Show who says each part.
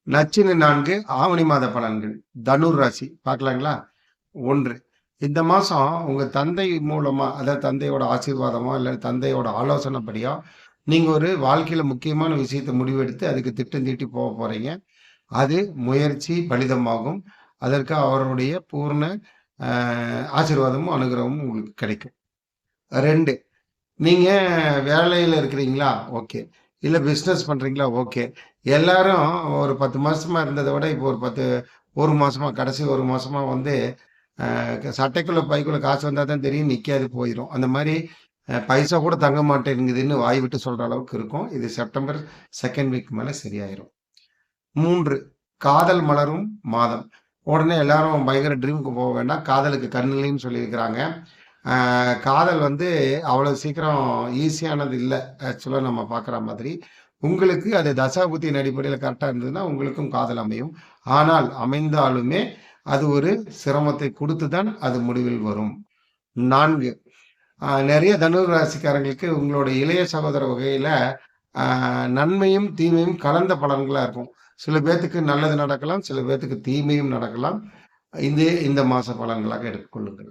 Speaker 1: நச்சினை 4 ஆவணி மாத பலன்கள். தனுர் ராசி பார்க்கலாங்களா? 1. இந்த மாசம் உங்க தந்தை மூலமா, அதாவது தந்தையோட ஆசீர்வாதமோ, இல்ல தந்தையோட ஆலோசனைப்படியோ, நீங்க ஒரு வாழ்க்கையில முக்கியமான விஷயத்த முடிவெடுத்து அதுக்கு திட்டம் தீட்டி போறீங்க. அது முயற்சி பலிதமாகும். அதற்கு அவருடைய பூர்ண அ ஆசீர்வாதமும், அனுகிரகமும் உங்களுக்கு கிடைக்கும். 2. நீங்க வேலையில இருக்கிறீங்களா? ஓகே. இல்ல பிசினஸ் பண்றீங்களா? ஓகே. எல்லாரும் ஒரு 10 மாசமா இருந்தத விட, இப்போ ஒரு 1 மாசமா, கடைசி 1 மாசமா வந்து சட்டைக்குள்ள பைக்குள்ள காசு வந்தா தான் தெரியும், நிக்காது போயிரும். அந்த மாரி பைசா கூட தங்க மாட்டேங்குதுன்னு வாய் விட்டு சொல்ற அளவுக்கு இருக்கும். இது செப்டம்பர் 2nd வீக் மேல சரியாயிரும். 3. காதல் மலரும் மாதம். உடனே எல்லாரும் பயங்கர ட்ரீம்க்கு போக வேண்டாம். காதலுக்கு கண்ணில்லைன்னு சொல்லியிருக்கிறாங்க. காதல் வந்து அவ்வளவு சீக்கிரம் ஈஸியானது இல்ல. ஆக்சுவலா நம்ம பார்க்குற மாதிரி. உங்களுக்கு அது தசாபுத்தியின் அடிப்படையில கரெக்ட்டா இருந்ததுன்னா, உங்களுக்கும் காதல் அமையும். ஆனால் அமைந்தாலுமே, அது ஒரு சிரமத்தை குடுத்து தான் அது முடிவில் வரும். 4. நெறைய தனுர் ராசிக்காரங்களுக்கு உங்களோட இளைய சகோதர வகையில, அ நன்மையும், தீமையும் கலந்த பலன்களா இருக்கும். சில பேத்துக்கு நல்லது நடக்கலாம், சில பேத்துக்கு தீமையும் நடக்கலாம். இது இந்த மாச பலன்களாக எடுத்துக்கொள்ளுங்கள்.